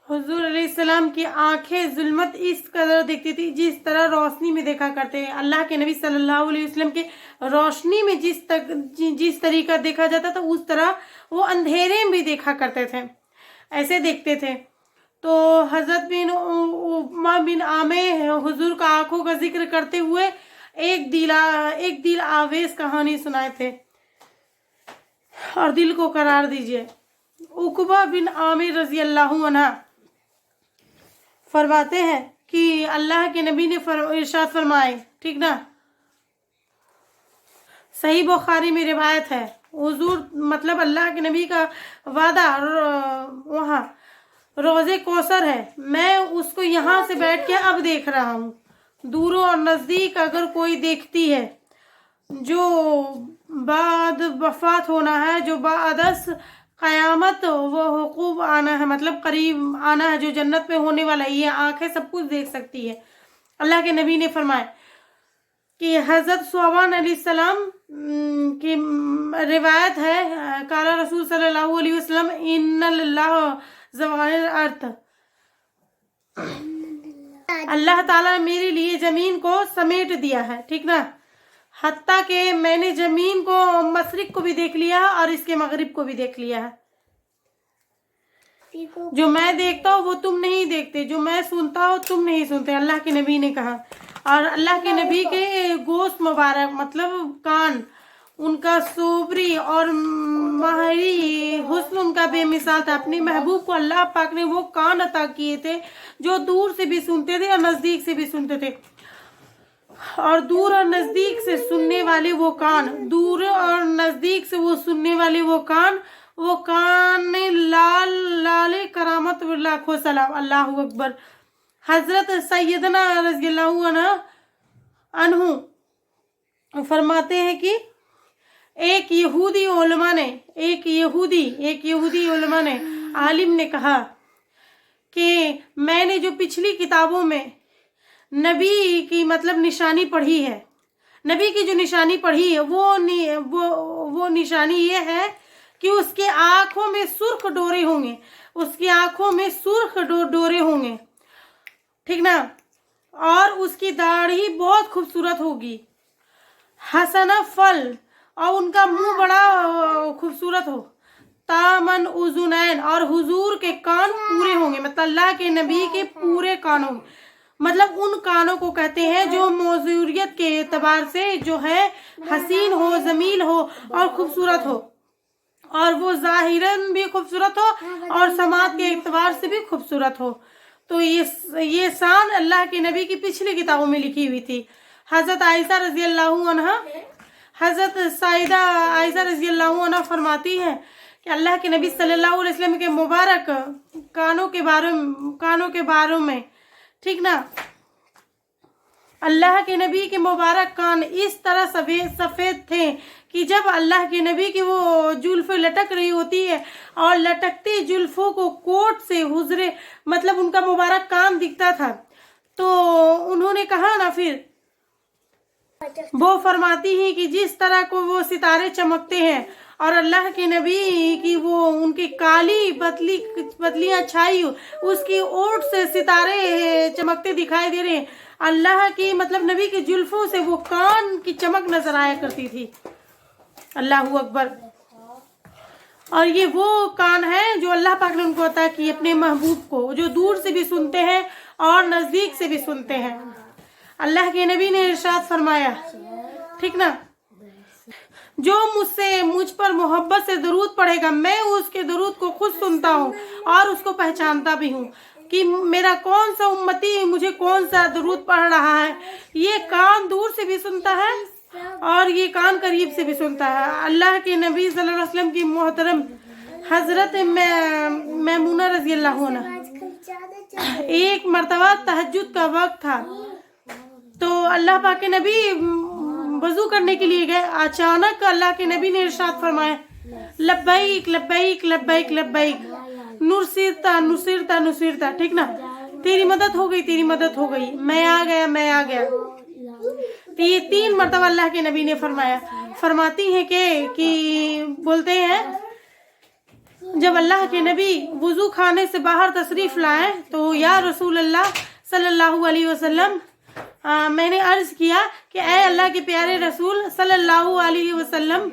हुजूर अलैहिस्सलाम की आंखें जुल्मत इस कदर देखती थी जिस तरह रोशनी में देखा करते हैं। अल्लाह के नबी सल्लल्लाहु अलैहि वसल्लम के रोशनी में जिस तरीका देखा जाता था उस तरह वो अंधेरे में भी देखा करते थे, ऐसे देखते थे। तो हजरत बिन उम्मा बिन आमे हुजूर का आंखों का जिक्र करते हुए एक दिल आवेश कहानी सुनाए थे, और दिल को करार दीजिए। उकबा बिन आमिर रजी अल्लाह अन्हा फरमाते हैं कि अल्लाह के नबी ने इरशाद फरमाए, ठीक ना, सही बुखारी में रिवायत है, हुजूर मतलब अल्लाह के नबी का वादा वहाँ रोज़े कौसर है, मैं उसको यहाँ से बैठ के अब देख रहा हूँ। दूरों और नज़दीक अगर कोई देखती है, जो बाद वफात होना है, जो बादस क़यामत वो हुकूब आना है, मतलब करीब आना है, जो जन्नत में होने वाला है, ये आंखें सब कुछ देख सकती है। अल्लाह के नबी ने फरमाया कि हज़रत सोबान अलैहिस्सलाम की रिवायत है, काला रसूल सल्लल्लाहु अलैहि वसल्लम इन्नल्लाह ज़वाहिर अर्थ, अल्लाह ताला मेरे लिए जमीन को समेट दिया है, ठीक ना, हत्ता कि मैंने जमीन को मशरिक को भी देख लिया है और इसके मगरिब को भी देख लिया है। जो मैं देखता हूँ वो तुम नहीं देखते, जो मैं सुनता हूँ तुम नहीं सुनते, अल्लाह के नबी ने कहा। और अल्लाह के नबी के गोश्त मुबारक मतलब कान, उनका सोबरी और महरी हुस्न उनका बेमिसाल था। अपने महबूब को अल्लाह पाक ने वो कान अता किए थे जो दूर से भी सुनते थे और नज़दीक से भी सुनते थे, और दूर और नज़दीक से सुनने वाले वो कान, दूर और नज़दीक से वो सुनने वाले वो कान लाल लाल करामत लाखों सलाम। अल्लाह अकबर। हज़रत सैयदना रज़ियल्लाहु अन्हु फरमाते हैं कि एक यहूदी उलमा ने आलिम ने कहा कि मैंने जो पिछली किताबों में नबी की मतलब निशानी पढ़ी है, नबी की जो निशानी पढ़ी है वो निशानी ये है कि उसके आंखों में सुर्ख डोरे होंगे, उसकी आंखों में सुर्ख डोरे होंगे, ठीक ना, और उसकी दाढ़ी बहुत खूबसूरत होगी, हसना फल, और उनका मुंह बड़ा खूबसूरत हो, तामन उजुनैन, और हुजूर के कान पूरे होंगे, मतलब अल्लाह के नबी के पूरे कान होंगे, मतलब उन कानों को कहते हैं जो मौजूरियत के एतबार से जो है हसीन हो, जमील हो और खूबसूरत हो, और वो ज़ाहिरन भी खूबसूरत हो और समात के एतबार से भी खूबसूरत हो। तो ये शान अल्लाह के नबी की पिछली किताबों में लिखी हुई थी। हज़रत आयशा रज़ी अल्लाह अन्हा, हज़रत सईदा आयशा रज़ी अल्लाह अन्हा फरमाती हैं कि अल्लाह के नबी सल्लल्लाहु अलैहि वसल्लम के मुबारक कानों के बारे में, ठीक ना, अल्लाह के नबी के मुबारक कान इस तरह सफ़ेद थे कि जब अल्लाह के नबी की वो जुल्फ़ें लटक रही होती है और लटकती जुल्फ़ों को कोट से हुजरे मतलब उनका मुबारक कान दिखता था। तो उन्होंने कहा ना, फिर वो फरमाती हैं कि जिस तरह को वो सितारे चमकते हैं और अल्लाह के नबी की वो उनकी काली पतलियां छाई, उसकी ओट से सितारे चमकते दिखाई दे रहे हैं। अल्लाह की मतलब नबी की जुल्फों से वो कान की चमक नजर आया करती थी। अल्लाह अकबर। और ये वो कान है जो अल्लाह पाक ने उनको अता की अपने महबूब को, जो दूर से भी सुनते हैं और नजदीक से भी सुनते हैं। अल्लाह के नबी ने इरशाद फरमाया, ठीक ना, जो मुझ पर मोहब्बत से दरूद पढ़ेगा, मैं उसके दरूद को खुद सुनता हूँ और उसको पहचानता भी हूँ कि मेरा कौन सा उम्मती मुझे कौन सा दरूद पढ़ रहा है। ये कान दूर से भी सुनता है और ये कान करीब से भी सुनता है। अल्लाह के नबी सल्लल्लाहु अलैहि वसल्लम की मोहतरम हजरत मैमूना रजी अल्लाह अन्हा, एक मर्तबा तहज्जुद का वक्त था, तो अल्लाह पाक के नबी वजू करने के लिए गए। अचानक अल्लाह के नबी ने इरशाद फरमाया, लब्बैक लब्बैक लब्बैक लब्बैक, नुसिरता नुसिरता नुसिरता, ठीक ना, तेरी मदद हो गई, तेरी मदद हो गई, मैं आ गया, मैं आ गया। तो ये 3 मरतबा अल्लाह के नबी ने फरमाया। फरमाती हैं कि बोलते हैं جب اللہ کے نبی وضو خانے سے باہر تشریف لائے تو یا رسول اللہ صلی اللہ علیہ وسلم میں نے عرض کیا کہ اے اللہ کے پیارے رسول صلی اللہ علیہ وسلم،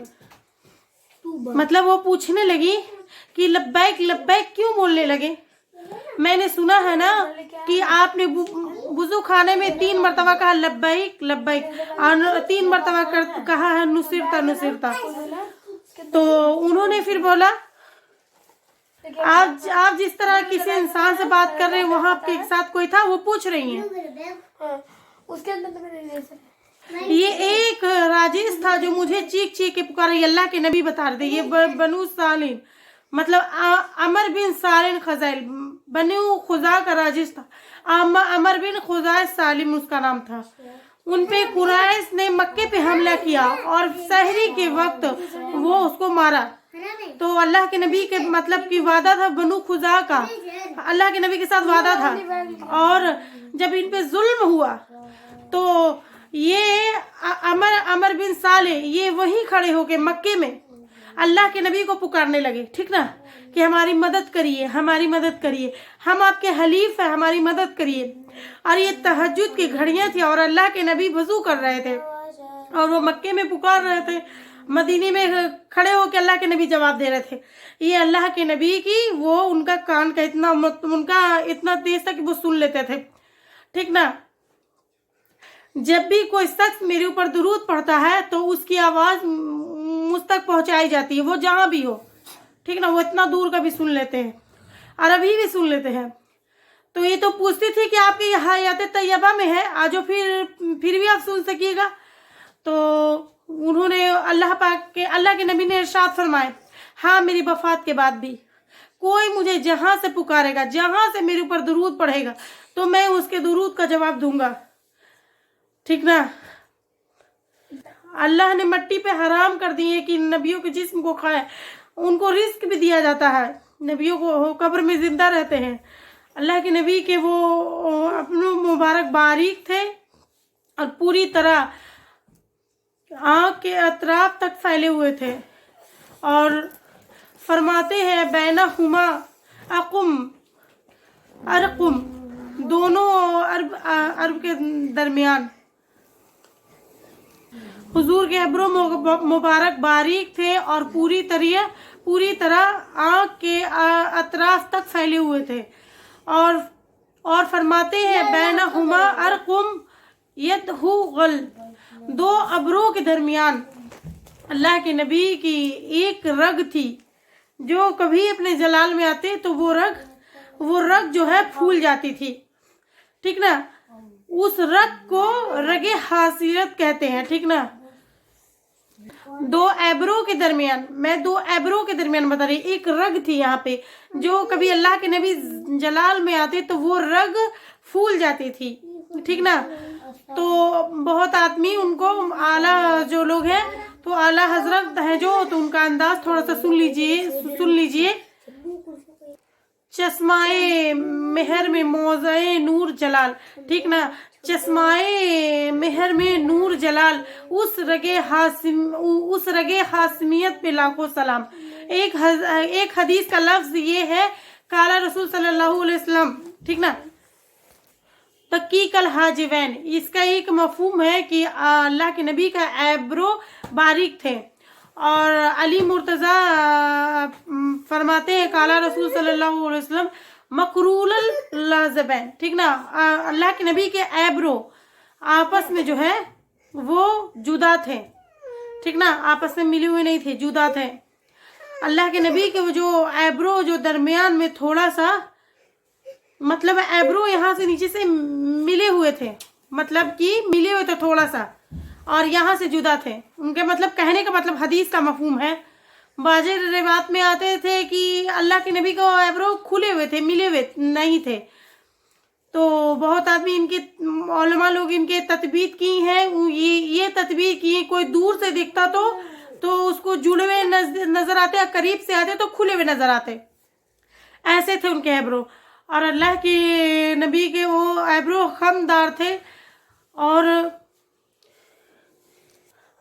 مطلب وہ پوچھنے لگی کہ لبیک لبیک کیوں بولنے لگے؟ میں نے سنا ہے نا کہ آپ نے وضو خانے میں 3 مرتبہ کہا لبیک لبیک، اور 3 مرتبہ کہا ہے نصرتا نصرتا. تو انہوں نے پھر بولا آپ جس طرح کسی انسان سے بات کر رہے ہیں وہاں آپ کے ساتھ کوئی تھا؟ وہ پوچھ رہی ہیں. یہ ایک راجس تھا جو مجھے چیخ چیخ کے پکارا. اللہ کے نبی بتا رہے تھے یہ بنو سالم، مطلب عمر بن سالم خزائل، بنو خزا کا راجس تھا. عمر بن خزا سالم اس کا نام تھا. ان پہ قریش نے مکے پہ حملہ کیا اور سحری کے وقت وہ اس کو مارا. تو اللہ کے نبی کے مطلب کہ وعدہ تھا بنو خزا کا، اللہ کے نبی کے ساتھ وعدہ تھا. اور جب ان پہ ظلم ہوا تو یہ عمر بن صالح یہ وہیں کھڑے ہو کے مکے میں اللہ کے نبی کو پکارنے لگے، ٹھیک نا، کہ ہماری مدد کریے ہماری مدد کریے، ہم آپ کے حلیف ہیں، ہماری مدد کریے. اور یہ تہجد کی گھڑیاں تھی اور اللہ کے نبی وضو کر رہے تھے اور وہ مکے میں پکار رہے تھے، مدینے میں کھڑے ہو کے اللہ کے نبی جواب دے رہے تھے. یہ اللہ کے نبی کی وہ ان کا کان کا اتنا تیز تھا کہ وہ سن لیتے تھے، ٹھیک نا. جب بھی کوئی شخص میرے اوپر درود پڑھتا ہے تو اس کی آواز مجھ تک پہنچائی جاتی ہے، وہ جہاں بھی ہو، ٹھیک نا. وہ اتنا دور کا بھی سن لیتے ہیں اور ابھی بھی سن لیتے ہیں. تو یہ تو پوچھتی تھی کہ آپ کی حیات طیبہ میں ہے، آجو پھر بھی آپ سن سکیے گا. تو انہوں نے اللہ کے نبی نے ارشاد فرمائے، ہاں میری وفات کے بعد بھی کوئی مجھے جہاں سے پکارے گا، جہاں سے میرے اوپر درود پڑھے گا تو میں اس کے درود کا جواب دوں گا، ٹھیک نا. اللہ نے مٹی پہ حرام کر دی ہے کہ نبیوں کے جسم کو کھائے. ان کو رزق بھی دیا جاتا ہے، نبیوں کو قبر میں زندہ رہتے ہیں. اللہ کے نبی کے وہ اپنے مبارک باریک تھے اور پوری طرح آنکھ کے اطراف تک پھیلے ہوئے تھے. اور فرماتے ہیں بینہما ارقم، دونوں عرب کے درمیان حضور کے ابرو مبارک باریک تھے اور پوری طرح آنکھ کے اطراف تک پھیلے ہوئے تھے. اور فرماتے ہیں بینہما ارقم یدہ غل، 2 ابروں کے درمیان اللہ کے نبی کی ایک رگ تھی جو کبھی اپنے جلال میں آتے تو وہ رگ جو ہے پھول جاتی تھی، ٹھیک نا. اس رگ کو رگ حاصرت کہتے ہیں، ٹھیک نا. 2 ایبرو کے درمیان، میں 2 ایبرو کے درمیان بتا رہی، ایک رگ تھی یہاں پہ جو کبھی اللہ کے نبی جلال میں آتے تو وہ رگ پھول جاتی تھی، ٹھیک نا. تو بہت آدمی ان کو اعلیٰ جو لوگ ہیں تو اعلیٰ حضرت ہے جو، تو ان کا انداز تھوڑا سا سن لیجئے. چشمائے مہر میں موضع نور جلال، ٹھیک نا. چشمائے مہر میں نور جلال، اس رگ حاسمیت پہ لاکھوں سلام. ایک حدیث کا لفظ یہ ہے قال رسول صلی اللہ علیہ وسلم، ٹھیک نا. تقیق الحاجبین، اس کا ایک مفہوم ہے کہ اللہ کے نبی کا ایبرو باریک تھے. اور علی مرتضی فرماتے ہیں قال رسول صلی اللہ علیہ وسلم مقرول اللازبین، ٹھیک نا. اللہ کے نبی کے ایبرو آپس میں جو ہے وہ جدا تھے، ٹھیک نا، آپس میں ملے ہوئے نہیں تھے، جدا تھے. اللہ کے نبی کے جو ایبرو جو درمیان میں تھوڑا سا مطلب ایبرو یہاں سے نیچے سے ملے ہوئے تھے، مطلب کہ ملے ہوئے تھے تھوڑا سا اور یہاں سے جدا تھے. ان کے مطلب کہنے کا مطلب حدیث کا مفہوم ہے. بعض روایات میں آتے تھے کہ اللہ کے نبی کو ایبرو کھلے ہوئے تھے، ملے ہوئے نہیں تھے. تو بہت آدمی ان کے علماء لوگ ان کے تثبیت کی ہیں، یہ تثبیت کی کوئی دور سے دیکھتا تو اس کو جڑے ہوئے نظر آتے، قریب سے آتے تو کھلے ہوئے نظر آتے. ایسے تھے ان کے ایبرو. اور اللہ کے نبی کے وہ ایبرو خمدار تھے اور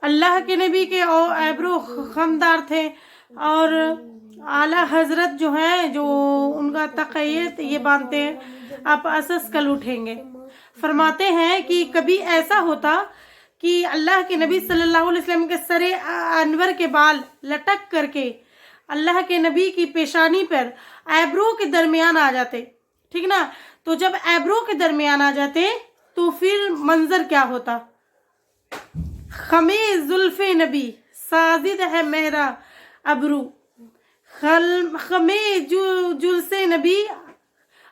اللہ کے نبی کے ایبرو خمدار تھے اعلیٰ حضرت جو ہیں جو ان کا تقیت یہ باندھتے ہیں، آپ اساس کل اٹھیں گے، فرماتے ہیں کہ کبھی ایسا ہوتا کہ اللہ کے نبی صلی اللہ علیہ وسلم کے سر انور کے بال لٹک کر کے اللہ کے نبی کی پیشانی پر ایبرو کے درمیان آ جاتے، ٹھیک نا؟ تو جب ایبرو کے درمیان آ جاتے تو پھر منظر کیا ہوتا؟ خمِ زلف نبی ساجد ہے میرا ابرو، خمِ جلس نبی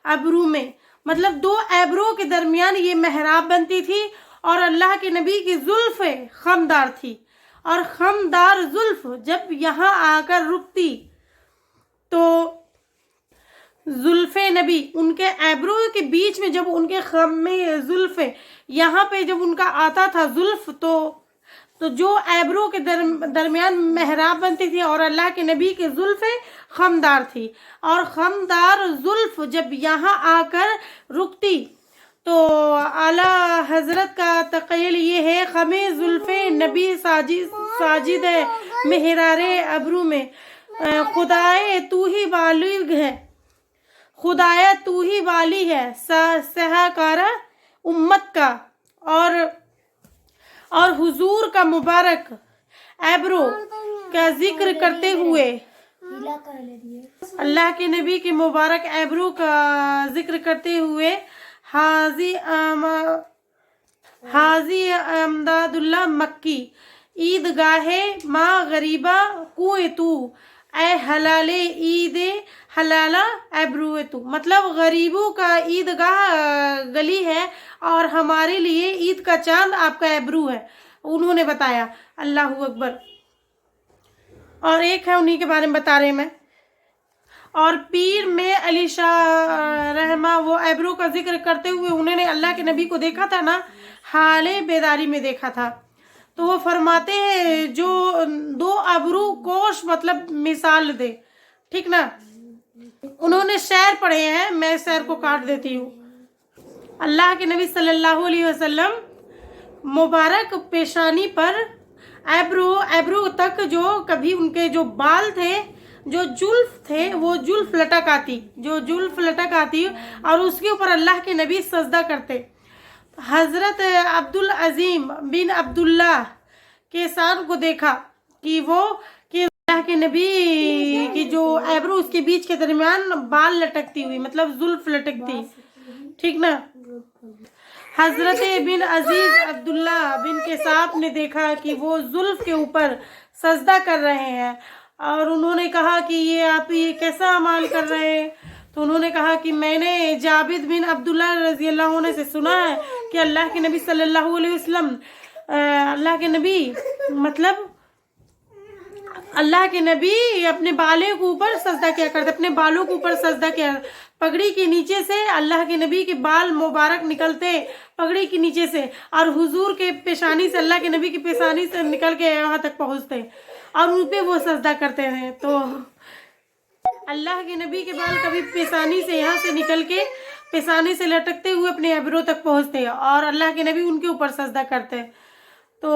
ابرو میں، مطلب دو ایبرو کے درمیان یہ محراب بنتی تھی اور اللہ کے نبی کی زلف خمدار تھی، اور خمدار زلف جب یہاں آ کر رکتی تو زلف نبی ان کے ایبرو کے بیچ میں جب ان کے خم زلف یہاں پہ جب ان کا آتا تھا زلف تو جو ایبرو کے درمیان محراب بنتی تھی اور اللہ کے نبی کے زلف خمدار تھی، اور خمدار زلف جب یہاں آ کر رکتی تو اعلیٰ حضرت کا تقیل یہ ہے، خم زلف نبی ساجد ہے محرار ابرو میں، خدائے تو ہی بالغ ہے، خدایا تو ہی والی ہے سہاکارہ امت کا، اور حضور کا مبارک ایبرو کا ذکر کرتے ہوئے اللہ کے نبی کے مبارک ایبرو کا ذکر کرتے ہوئے حاجی امداد اللہ مکی عیدگاہ ماں غریبہ کوئے تو اے حلال عید حلالہ ایبرو تو، مطلب غریبوں کا عیدگاہ گلی ہے اور ہمارے لیے عید کا چاند آپ کا ایبرو ہے، انہوں نے بتایا۔ اللہ اکبر۔ اور ایک ہے انہی کے بارے میں بتا رہے میں، اور پیر میں علی شاہ رحمہ وہ ایبرو کا ذکر کرتے ہوئے انہوں نے اللہ کے نبی کو دیکھا تھا نا، حال بیداری میں دیکھا تھا، تو وہ فرماتے ہیں جو دو ابرو کوش مطلب مثال دے، ٹھیک نا؟ انہوں نے شعر پڑھے ہیں، میں شعر کو کاٹ دیتی ہوں۔ اللہ کے نبی صلی اللہ علیہ وسلم مبارک پیشانی پر ایبرو تک جو کبھی ان کے جو بال تھے، جو جلف تھے، وہ جلف لٹک آتی اور اس کے اوپر اللہ کے نبی سجدہ کرتے۔ حضرت عبدالعظیم بن عبداللہ کے شان کو دیکھا کہ اللہ کے نبی کی جو ایبرو اس کے بیچ کے درمیان بال لٹکتی ہوئی، مطلب زلف لٹکتی، ٹھیک نا؟ حضرت بن عزیز عبداللہ بن کساب نے دیکھا کہ وہ زلف کے اوپر سجدہ کر رہے ہیں، اور انہوں نے کہا کہ یہ آپ یہ کیسا عمل کر رہے ہیں؟ تو انہوں نے کہا کہ میں نے جابر بن عبداللہ رضی اللہ عنہ سے سنا ہے کہ اللہ کے نبی صلی اللہ علیہ وسلم اللہ کے نبی اپنے بالوں کے اوپر سجدہ کیا کرتے، اپنے بالوں کے اوپر سجدہ کیا، پگڑی کے نیچے سے اللہ کے نبی کے بال مبارک نکلتے پگڑی کے نیچے سے، اور حضور کے پیشانی سے اللہ کے نبی کی پیشانی سے نکل کے یہاں تک پہنچتے اور ان پہ وہ سجدہ کرتے ہیں۔ تو اللہ کے نبی کے بال کبھی پیشانی سے یہاں سے نکل کے پیشانی سے لٹکتے ہوئے اپنے ایبرو تک پہنچتے اور اللہ کے نبی ان کے اوپر سجدہ کرتے۔ تو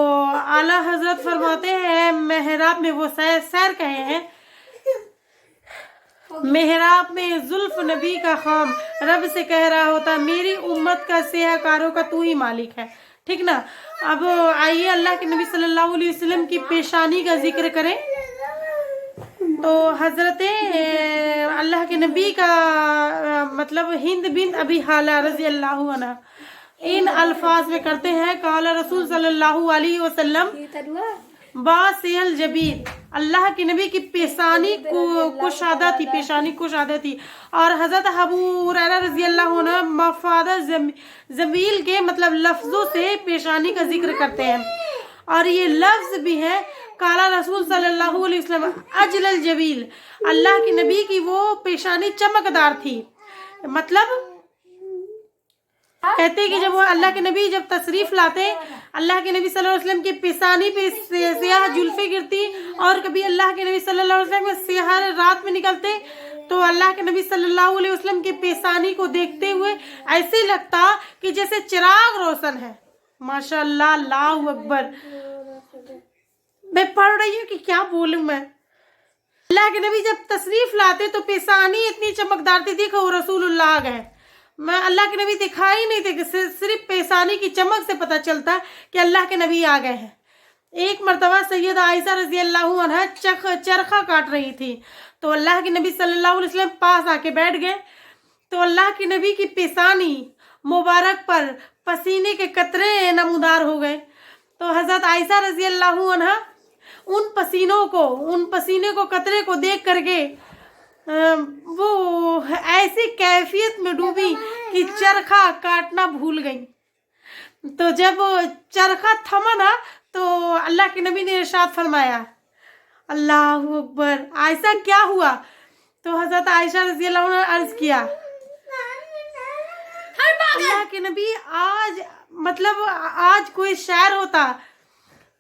اعلیٰ حضرت فرماتے ہیں محراب میں وہ سیر کہے ہیں، محراب میں زلف نبی کا خام رب سے کہہ رہا ہوتا میری امت کا سیاہ کاروں کا تو ہی مالک ہے، ٹھیک نا؟ اب آئیے اللہ کے نبی صلی اللہ علیہ وسلم کی پیشانی کا ذکر کریں۔ تو حضرت اللہ کے نبی کا مطلب ہند بنت ابی حالہ رضی اللہ عنہ ان الفاظ میں کرتے ہیں، قال رسول صلی اللہ علیہ وسلم باسیل جبین، اللہ کے نبی کی پیشانی کشادہ تھی، اور حضرت ابو ہریرہ رضی اللہ عنہ مفاد زمیل کے مطلب لفظوں سے پیشانی کا ذکر کرتے ہیں، اور یہ لفظ بھی ہے قال رسول صلی اللہ علیہ وسلم اجل الجبیل، اللہ کے نبی کی وہ پیشانی چمکدار تھی، مطلب کہتے کہ جب وہ اللہ کے نبی جب تشریف لاتے، اللہ کے نبی صلی اللہ علیہ وسلم کی پیشانی پہ سیاہ زلفیں گرتی، اور کبھی اللہ کے نبی صلی اللہ علیہ وسلم سیاہ رات میں نکلتے تو اللہ کے نبی صلی اللہ علیہ وسلم کی پیشانی کو دیکھتے ہوئے ایسے لگتا کہ جیسے چراغ روشن ہے۔ ماشاء اللہ، اللہ اکبر۔ میں پڑھ رہی ہوں کہ کیا بولوں میں۔ अल्लाह के नबी जब तशरीफ लाते तो पेशानी इतनी चमकदार थी, देखो रसूलुल्लाह आ गए। मैं अल्लाह के नबी दिखाई नहीं थे, सिर्फ पेशानी की चमक से पता चलता कि अल्लाह के नबी आ गए हैं। एक मर्तबा सैयदा आयशा रजी अल्लाह अन्हा चरखा काट रही थी, तो अल्लाह के नबी सल्लल्लाहु अलैहि वसल्लम पास आके बैठ गए। तो अल्लाह के नबी की पेशानी मुबारक पर पसीने के कतरे नमूदार हो गए। तो हजरत आयशा रजी अल्लाह अन्हा उन पसीने को कतरे को देख करके वो ऐसी कैफियत में डूबी कि चरखा काटना भूल गई। तो जब चरखा थमा ना तो अल्लाह के नबी ने इरशाद फरमाया, अल्लाह अकबर, आयशा क्या हुआ? तो हजरत आयशा रजी अल्लाह अन्हा ने अर्ज किया, अल्लाह के नबी आज कोई शायर होता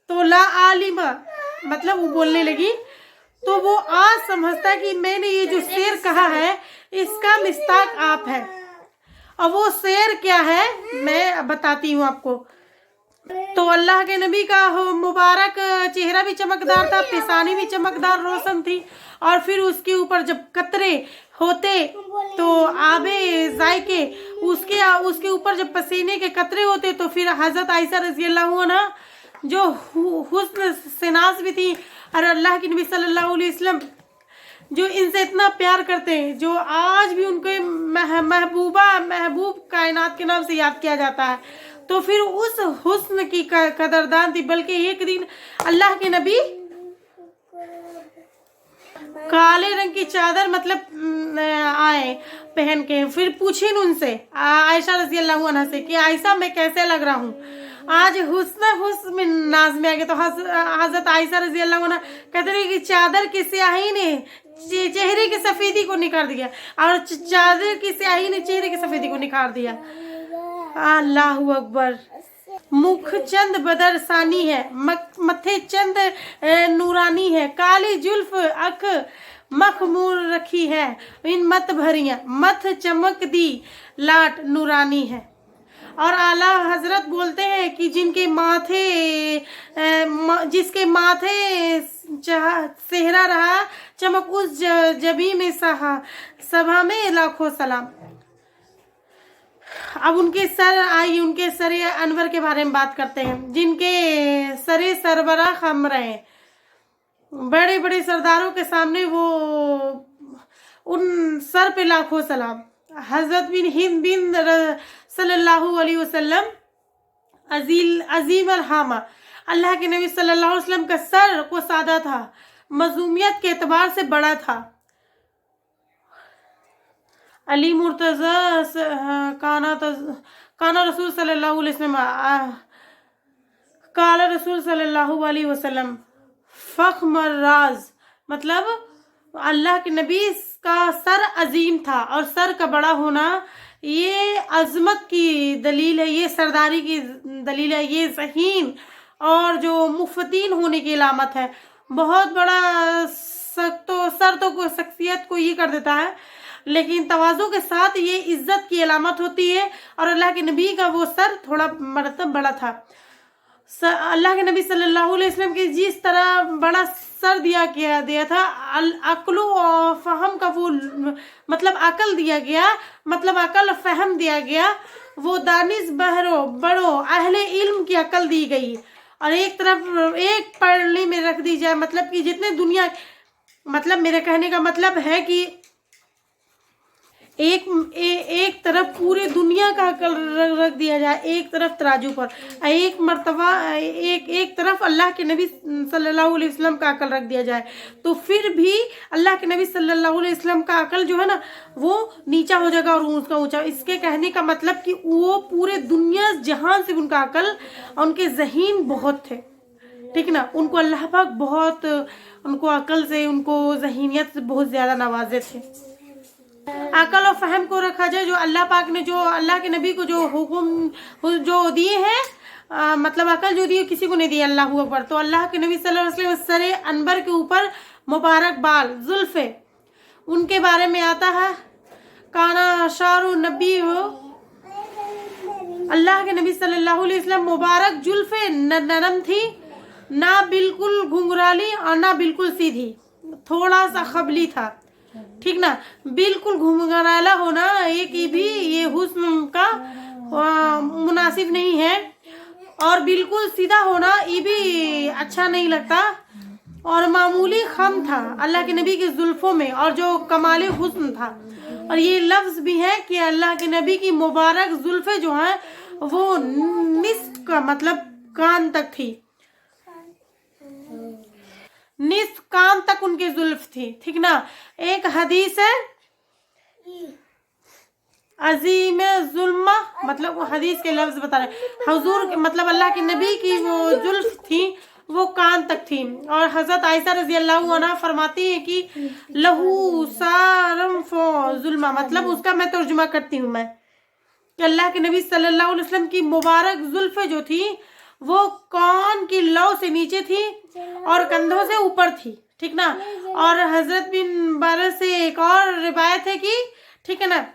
तो ला आलिमा, मतलब वो बोलने लगी तो वो आज समझता कि मैंने ये जो शेर कहा है इसका मिस्ताक आप है। और वो शेर क्या है मैं बताती हूँ आपको। तो अल्लाह के नबी का मुबारक चेहरा भी चमकदार था, पेशानी भी चमकदार रोशन थी, और फिर उसके ऊपर जब कतरे होते तो आबे जायके उसके ऊपर जब पसीने के कतरे होते तो फिर हजरत आयशा रजी अल्लाह अन्हा जो हुस्न सिनास भी थी और अल्लाह के नबी सल्लल्लाहु अलैहि वसल्लम जो इनसे इतना प्यार करते हैं, जो आज भी उनके महबूब कायनात के नाम से याद किया जाता है, तो फिर उस हुस्न की कदरदान थी। बल्कि एक दिन अल्लाह के नबी काले रंग की चादर मतलब आए पहन के, फिर पूछे उनसे आयशा रजी अल्लाह अन्हा से कि आयशा मैं कैसे लग रहा हूँ आज? हुस्न नाज में आ गए। तो हजरत आयशा रजी अल्लाह अन्हा कहते रहे कि चादर की स्याही ने चेहरे की सफेदी को निखार दिया, और चादर की स्याही ने चेहरे की सफेदी को निखार दिया। अल्लाह अकबर। मुख चंद बदरसानी है, मथे चंद नूरानी है, काली जुल्फ अख मखमूर रखी है, इन मत भरियां मथ चमक दी लाट नूरानी है। और आला हजरत बोलते हैं कि जिसके माथे सेहरा रहा चमक उस जबी में सभा में लाखों सलाम। अब उनके सरे अनवर के बारे में बात करते हैं, जिनके सरे सरबरा खम रहे, बड़े बड़े सरदारों के सामने वो उन सर पे लाखों सलाम। हजरत बिन हिंद बिन सल्लल्लाहु अलैहि वसल्लम अजीम हामा, अल्लाह के नबी सल्लल्लाहु अलैहि वसल्लम का सर को सादा था, मजूमियत के एतबार से बड़ा था। अली मुर्तजा काना रसूल सल्लल्लाहु अलैहि वसल्लम काला रसूल सल्लल्लाहु अलैहि वसल्लम फख्मर राज, मतलब अल्लाह के नबी का सर अजीम था, और सर का बड़ा होना ये अजमत की दलील है, ये सरदारी की दलील है, ये ज़हीन और जो मुफ्तीन होने की अलामत है। बहुत बड़ा सर तो शख्सियत को ये कर देता है, लेकिन तवाज़ु के साथ ये इज्जत की अलामत होती है। और अल्लाह के नबी का वो सर थोड़ा मरतब बड़ा था। अल्लाह के नबी सल्लल्लाहु अलैहि वसल्लम की जिस तरह बड़ा सर दिया था, अक्ल और फहम का वो मतलब अकल दिया गया, मतलब अकल फहम दिया गया, वो दानिश बड़ो अहले इल्म की अकल दी गई। और एक तरफ एक पढ़ने में रख दी जाए, मतलब कि जितने दुनिया, मतलब मेरे कहने का मतलब है कि एक तरफ पूरे दुनिया का अकल रख दिया जाए, एक तरफ तराजू पर, एक मर्तबा एक तरफ अल्लाह के नबी सल्लल्लाहु अलैहि वसल्लम का अकल रख दिया जाए, तो फिर भी अल्लाह के नबी सल्लल्लाहु अलैहि वसल्लम का अकल जो है ना वो नीचा हो जाएगा और उसका ऊंचा। इसके कहने का मतलब कि वो पूरे दुनिया जहान से उनका अकल, उनके ज़हीन बहुत थे, ठीक ना। उनको अल्लाह पाक बहुत उनको अकल से, उनको ज़हीनियत से बहुत ज़्यादा नवाजे थे। अकल और फहम को रखा जाए, जो अल्लाह पाक ने जो अल्लाह के नबी को जो हुक्म जो दिए हैं, मतलब अकल जो दी किसी को नहीं दी, अल्लाह अकबर। तो अल्लाह के नबी सल्लल्लाहु अलैहि वसल्लम सरे अनबर के ऊपर मुबारक बाल जुल्फे, उनके बारे में आता है काना शारू नबी हो, अल्लाह के नबी सल्लल्लाहु अलैहि वसल्लम मुबारक जुल्फे नरम थी, ना बिल्कुल घुंघराली और ना बिल्कुल सीधी, थोड़ा सा खबली था, ठीक ना, बिल्कुल घुंघराला होना एक ही भी ये हुस्न का मुनासिब नहीं है, और बिल्कुल सीधा होना ये भी अच्छा नहीं लगता, और मामूली खम था अल्लाह के नबी के जुल्फों में, और जो कमाल हुस्न था। और ये लफ्ज भी है कि अल्लाह के नबी की मुबारक जुल्फे जो हैं वो निस्फ का मतलब कान तक थी, निस्फ कान तक उनकी जुल्फ थी, ठीक ना। एक हदीस है अजीम जुल्मा, मतलब वो हदीस के लफ्ज बता रहे, हुजूर मतलब अल्लाह के नबी की वो जुल्फ थी वो कान तक थी। और हजरत आयशा रजी अल्लाह अन्हा फरमाती है कि लहू सारम फो जुल्मा, मतलब उसका मैं तर्जुमा करती हूँ मैं, कि अल्लाह के नबी सल्लल्लाहु अलैहि वसल्लम की मुबारक जुल्फे जो थी वो कान की लौ से नीचे थी और कंधों से ऊपर थी, ठीक ना। और हजरत बिन बारह से एक और रिवायत है कि, ठीक है ना,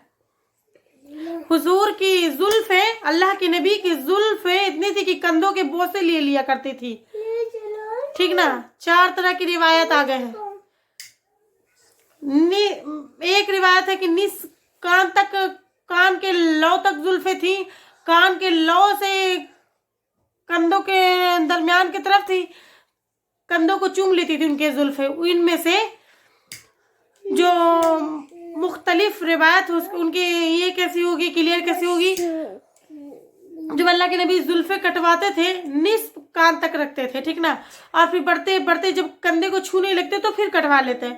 हुजूर की जुल्फे, अल्लाह के नबी की जुल्फे इतनी थी कि कंधों के बोझ से ले लिया करती थी, ठीक ना। 4 तरह की रिवायत आ गए हैं। एक रिवायत है कि निस कान तक, कान के लौ तक जुल्फे थी, कान के लौ से कंधों के दरमियान की तरफ थी, कंधों को चूम लेती थी उनके जुल्फे। इनमें से जो मुख्तलिफ रिवायत उनकी ये कैसी होगी, क्लियर कैसी होगी, जब अल्लाह के नबी जुल्फे कटवाते थे निस्फ कान तक रखते थे, ठीक ना, और फिर बढ़ते बढ़ते जब कंधे को छूने लगते तो फिर कटवा लेते।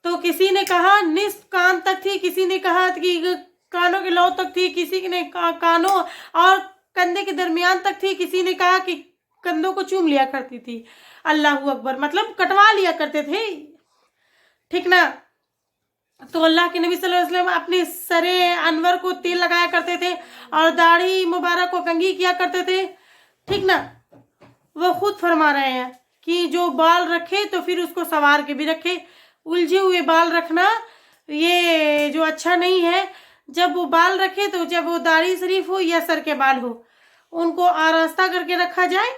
तो किसी ने कहा निस्फ कान तक थी, किसी ने कहा कि कानों के लौ तक थी, किसी ने कानों और कंधे के दरमियान तक थी, किसी ने कहा कि कंधों को चूम लिया करती थी। अल्लाह अकबर, मतलब कटवा लिया करते थे, ठीक ना। तो अल्लाह के नबी सल्लल्लाहु अलैहि वसल्लम अपने सरे अनवर को तेल लगाया करते थे और दाढ़ी मुबारक को कंघी किया करते थे, ठीक ना। वो खुद फरमा रहे हैं कि जो बाल रखे तो फिर उसको संवार के भी रखे, उलझे हुए बाल रखना ये जो अच्छा नहीं है। जब वो बाल रखे तो जब वो दाढ़ी शरीफ हो या सर के बाल हो उनको आरास्ता करके रखा जाए,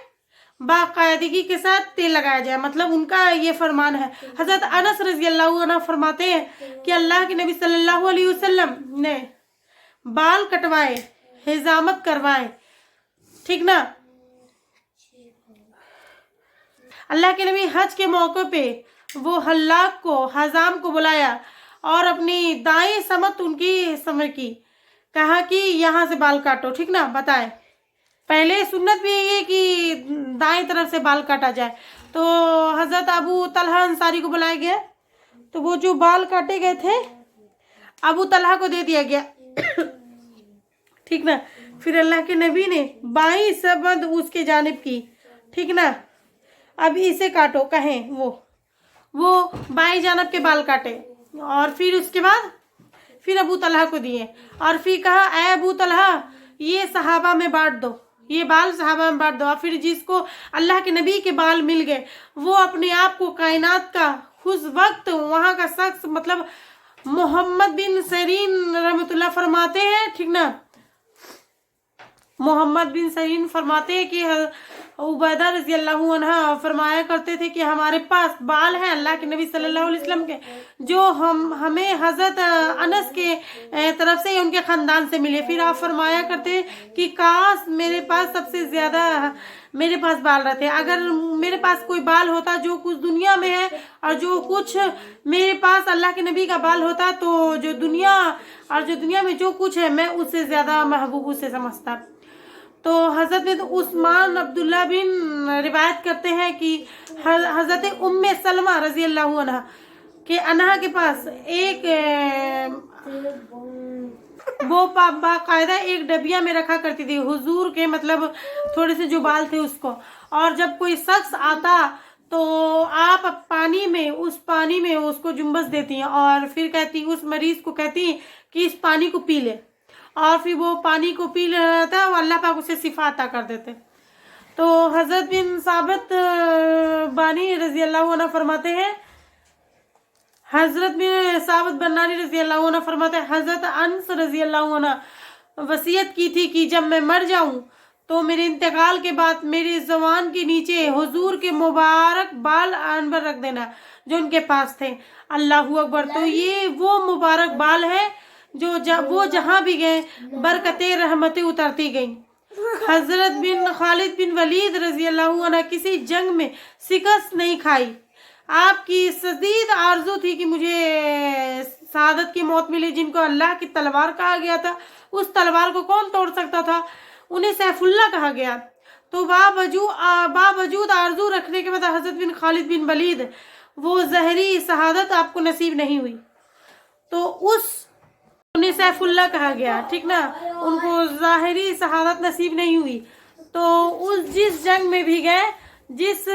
बाकायदगी के साथ तेल लगाया जाए, मतलब उनका ये फरमान है। हजरत अनस रजी अल्लाह अन्हु फरमाते हैं कि अल्लाह के नबी सल्लल्लाहु अलैहि वसल्लम ने बाल कटवाए, हिजामत करवाए, ठीक ना। अल्लाह के नबी हज के मौके पे वो हल्लाक को, हजाम को बुलाया और अपनी दाएं समत उनकी समर की, कहा कि यहाँ से बाल काटो, ठीक ना। बताए पहले सुन्नत भी ये कि दाएं तरफ से बाल काटा जाए। तो हजरत अबू तलहा अंसारी को बुलाया गया, तो वो जो बाल काटे गए थे अबू तलहा को दे दिया गया, ठीक ना। फिर अल्लाह के नबी ने बाईं सबद उसके जानिब की, ठीक ना, अब इसे काटो कहें, वो बाईं जानब के बाल काटे और फिर उसके बाद फिर अबू तलहा को दिए और फिर कहा ऐ अबू तलहा ये सहाबा में बांट दो, ये बाल सहाबा में बांट दो। और फिर जिसको अल्लाह के नबी के बाल मिल गए वो अपने आप को कायनात का उस वक्त वहाँ का शख्स, मतलब मोहम्मद बिन सरीन रहमतुल्लाह फरमाते हैं, ठीक ना, मोहम्मद बिन सरीन फरमाते हैं कि उबैदा रजी अल्लाह अन्हा फरमाया करते थे कि हमारे पास बाल हैं अल्लाह के नबी सल्लल्लाहु अलैहि वसल्लम के, जो हमें हजरत अनस के तरफ से उनके ख़ानदान से मिले। फिर आप फरमाया करते कि काश मेरे पास सबसे ज़्यादा मेरे पास बाल रहते, अगर मेरे पास कोई बाल होता जो कुछ दुनिया में है और जो कुछ मेरे पास अल्लाह के नबी का बाल होता तो जो दुनिया में जो कुछ है मैं उससे ज़्यादा महबूब उसे समझता। तो हज़रत में तो उस्मान अब्दुल्ला बिन रिवायत करते हैं कि हज़रत उम्मे सलमा रजी अल्लाह अन्हा के पास एक वो बाकायदा एक डबिया में रखा करती थी हुजूर के, मतलब थोड़े से जो बाल थे उसको। और जब कोई शख्स आता तो आप उस पानी में उसको जुम्बस देती हैं और फिर कहती, उस मरीज को कहती कि इस पानी को पी ले, और फिर वो पानी को पी लेता था, अल्लाह पाक उसे शिफा अता कर देते। तो हजरत बिन साबित बानी रजी अल्लाह अन्हु फरमाते हैं, हजरत बिन साबित बनानी रजी अल्लाह अन्हु फरमाते हैं हजरत अनस रजी अल्लाह अन्हु वसीयत की थी कि जब मैं मर जाऊं तो मेरे इंतकाल के बाद मेरी ज़ुबान के नीचे हुजूर के मुबारक बाल अनवर रख देना, جو ان کے پاس تھے۔ اللہ اکبر۔ تو یہ وہ مبارک بال ہے جو وہ جہاں بھی گئے برکتیں رحمتیں اترتی گئیں۔ حضرت خالد بن ولید رضی اللہ عنہ کسی جنگ میں شکست نہیں کھائی۔ آپ کی شدید آرزو تھی کہ مجھے شہادت کی موت ملی، جن کو اللہ کی تلوار کہا گیا تھا۔ اس تلوار کو کون توڑ سکتا تھا؟ انہیں سیف اللہ کہا گیا۔ تو باوجود آرزو رکھنے کے بعد حضرت بن خالد بن ولید وہ ظاہری شہادت آپ کو نصیب نہیں ہوئی، تو انہیں سیف اللہ کہا گیا، ٹھیک نا، ان کو ظاہری شہادت نصیب نہیں ہوئی۔ تو جس جنگ میں بھی گئے، جس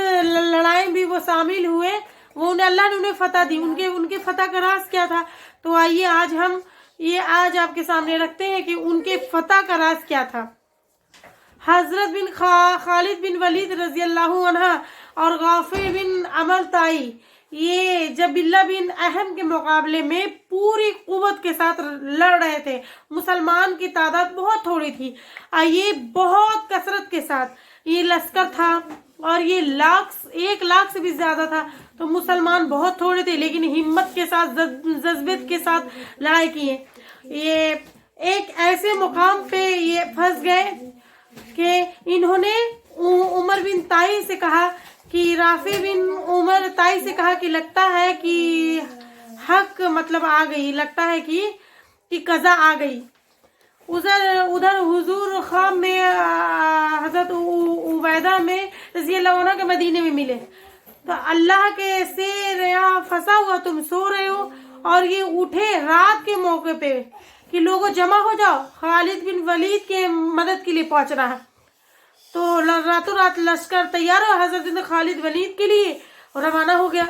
لڑائی بھی وہ شامل ہوئے، وہ اللہ نے انہیں فتح دی۔ ان کے فتح کا راز کیا تھا؟ تو آئیے آج آپ کے سامنے رکھتے ہیں کہ ان کے فتح کا راز کیا تھا۔ حضرت بن خالد بن ولید رضی اللہ عنہ اور غافر بن عمر طائی یہ جبلہ بن احم کے مقابلے میں پوری قوت کے ساتھ لڑ رہے تھے۔ مسلمان کی تعداد بہت تھوڑی تھی، یہ بہت کثرت کے ساتھ یہ لشکر تھا، اور یہ 1,00,000 سے بھی زیادہ تھا۔ تو مسلمان بہت تھوڑے تھے، لیکن ہمت کے ساتھ جذبت کے ساتھ لڑائی کی ہے۔ یہ ایک ایسے مقام پہ یہ پھنس گئے کہ انہوں نے عمر بن طائی سے کہا کہ رافع بن عمر طائی سے کہا کہ لگتا ہے کہ حق مطلب آ گئی، لگتا ہے کہ قضا آ گئی۔ ادھر حضور خام میں حضرت عبیدہ میں رضی اللہ عنہ کے مدینے میں ملے، تو اللہ کے سیر یہاں پھنسا ہوا تم سو رہے ہو، اور یہ اٹھے رات کے موقع پہ کہ لوگوں جمع ہو جاؤ، خالد بن ولید کے مدد کے لیے پہنچ رہا ہے۔ تو راتوں رات لشکر تیار ہو حضرت بن خالد ولید کے لیے روانہ ہو گیا۔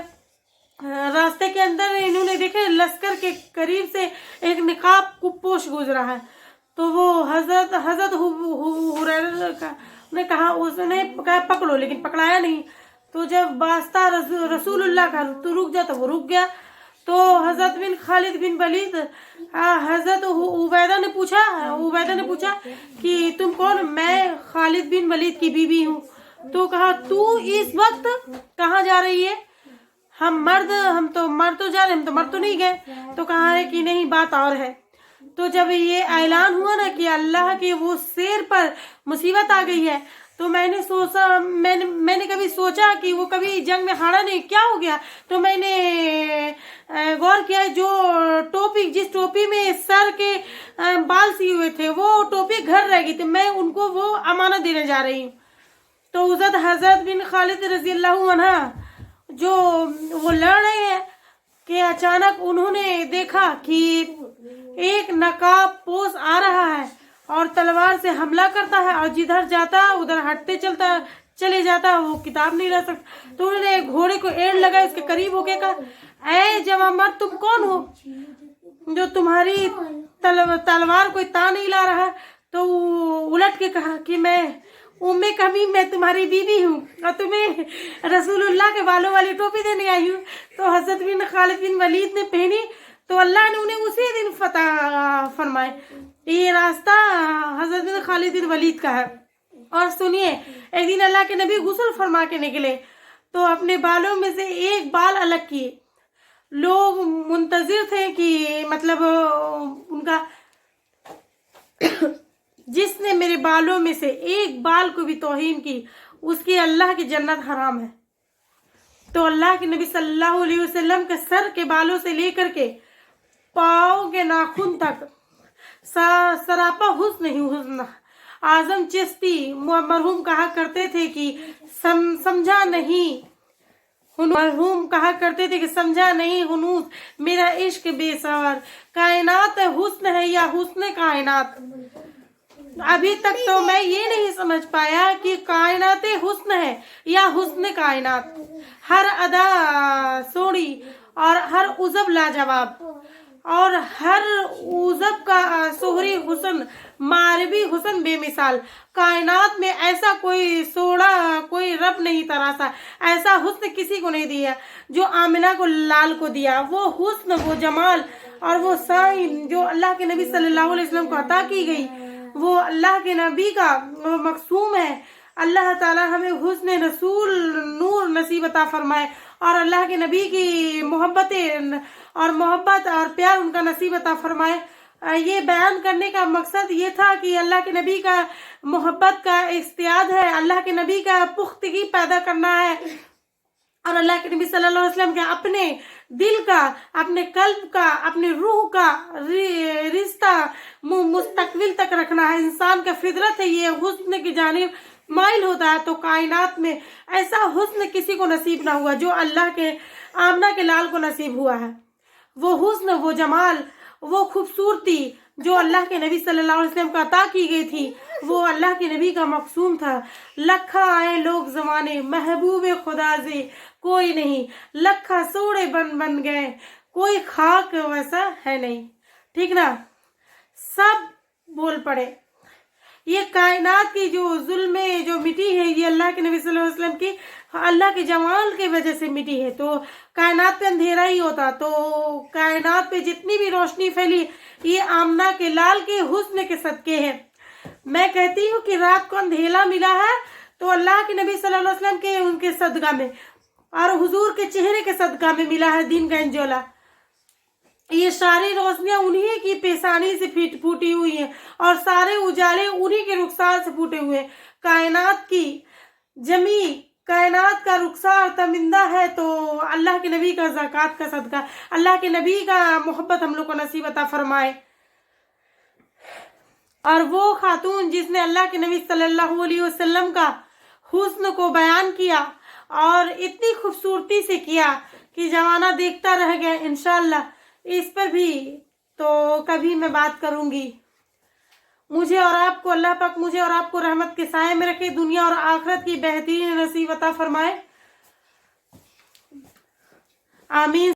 راستے کے اندر انہوں نے دیکھے لشکر کے قریب سے ایک نقاب پوش گزرا ہے، تو وہ حضرت نے کہا، اس نے کہا پکڑو، لیکن پکڑایا نہیں۔ تو جب واسطہ رسول اللہ کا تو رک جا، تو وہ رک گیا۔ تو حضرت بن خالد بن ولید حضرت عبیدہ نے پوچھا کہ تم کون؟ میں خالد بن ولید کی بیوی ہوں۔ تو کہا تو اس وقت کہاں جا رہی ہے؟ ہم تو مر تو جا رہے، ہم تو مر تو نہیں گئے۔ تو کہا ہے کہ نہیں، بات اور ہے۔ تو جب یہ اعلان ہوا نا کہ اللہ کے وہ شیر پر مصیبت آ گئی ہے، تو میں نے کبھی سوچا کہ وہ کبھی جنگ میں ہارا نہیں، کیا ہو گیا؟ تو میں نے غور کیا، جس ٹوپی میں سر کے بال سی ہوئے تھے، وہ ٹوپی گھر رہ گئی تھی، میں ان کو وہ امانت دینے جا رہی ہوں۔ تو حضرت بن خالد رضی اللہ عنہ جو وہ لڑ رہے ہیں کہ اچانک انہوں نے دیکھا کہ ایک نقاب پوش آ رہا ہے اور تلوار سے حملہ کرتا ہے، اور جدھر جاتا ادھر ہٹتے چلے جاتا، وہ کتاب نہیں رہ سکتا۔ تو انہوں نے گھوڑے کو ایڑ لگا، اس کے قریب ہو کے کہا، اے جوان مرد، تم کون ہو جو تمہاری تلوار کوئی تا نہیں لا رہا؟ تو الٹ کے کہا کہ میں تمہاری بیوی ہوں، اور تمہیں رسول اللہ کے بالوں والی ٹوپی دینے آئی ہوں۔ تو حضرت بن خالد بن ولید نے پہنی، تو اللہ نے انہیں اسی دن فتح فرمائے۔ یہ راستہ حضرت بن خالد بن ولید کا ہے۔ اور سنیے، ایک دن اللہ کے نبی غسل فرما کے نکلے، تو اپنے بالوں میں سے ایک بال الگ کیے۔ لوگ منتظر تھے کہ مطلب ان کا جس نے میرے بالوں میں سے ایک بال کو بھی توہین کی، اس کی اللہ کی جنت حرام ہے۔ تو اللہ کے نبی صلی اللہ علیہ وسلم کے سر کے بالوں سے لے کر کے پاؤں کے ناخن تک سراپا حسن ہی حسن۔ اعظم چشتی مرحوم کہا کرتے تھے کہ سمجھا نہیں ہنوز میرا عشق بے سوار، کائنات حسن ہے یا حسن کائنات۔ ابھی تک تو میں یہ نہیں سمجھ پایا کہ کائنات حسن ہے یا حسن کائنات۔ ہر ادا سوڑی اور ہر عزب لاجواب، اور ہر عزب کا سہری حسن، معربی حسن بے مثال۔ کائنات میں ایسا کوئی سوڑا کوئی رب نہیں تراشا، ایسا حسن کسی کو نہیں دیا جو آمنہ کو لال کو دیا۔ وہ حسن، وہ جمال اور وہ سائن جو اللہ کے نبی صلی اللہ علیہ وسلم کو عطا کی گئی، وہ اللہ کے نبی کا مقسوم ہے۔ اللہ تعالی ہمیں حسن رسول نور نصیب عطا فرمائے اور अल्लाह के नबी की मोहब्बत और प्यार उनका नसीब अता फरमाए। ये बयान करने का मकसद ये था कि अल्लाह के नबी का मोहब्बत का इस्तियाद है, अल्लाह के नबी का पुख्तगी पैदा करना है और अल्लाह के नबी सल्लल्लाहु अलैहि वसल्लम के अपने दिल का, अपने कल्ब का, अपने रूह का रिश्ता मुस्तकबिल तक रखना है। इंसान का फितरत है ये हुस्न की जानिब माइल होता है, तो कायनात में ऐसा हुस्न किसी को नसीब ना हुआ जो अल्लाह के आमना के लाल को नसीब हुआ है। वो हुस्न, वो जमाल, वो खूबसूरती जो अल्लाह के नबी सल्लल्लाहु अलैहि वसल्लम का अता की गई थी, वो अल्लाह के नबी का मकसूम था। लखा आए लोग जमाने महबूब खुदा से कोई नहीं, लखा सोड़े बन गए कोई खाक वैसा है नहीं। ठीक ना, सब बोल पड़े। ये कायनात की जो जुल्म जो मिटी है, ये अल्लाह के नबी सल्लल्लाहु अलैहि वसल्लम की अल्लाह के जमाल के वजह से मिटी है। तो कायनात पे अंधेरा ही होता, तो कायनात पे जितनी भी रोशनी फैली ये आमना के लाल के हुस्न के सदके है। मैं कहती हूँ कि रात को अंधेरा मिला है तो अल्लाह के नबी सल्लल्लाहु अलैहि वसल्लम के उनके सदका में और हुजूर के चेहरे के सदका में मिला है दिन का इंजोला। ये सारी रोशनियां उन्हीं की पेशानी से फूटी हुई हैं और सारे उजाले उन्हीं के रुखसार से फूटे हुए हैं। कायनात की जमी, कायनात का रुखसार तमिंदा है तो अल्लाह के नबी का ज़कात का सदका, अल्लाह के नबी का मोहब्बत हम लोग को नसीब अता फरमाए। और वो खातून जिसने अल्लाह के नबी सल्लल्लाहु अलैहि वसल्लम का हुस्न को बयान किया और इतनी खूबसूरती से किया कि जमाना देखता रह गया। इंशाअल्लाह इस पर भी तो कभी मैं बात करूंगी। मुझे और आपको, अल्लाह पाक मुझे और आपको रहमत के साए में रखे, दुनिया और आखिरत की बेहतरीन नसीब अता फरमाए। आमीन।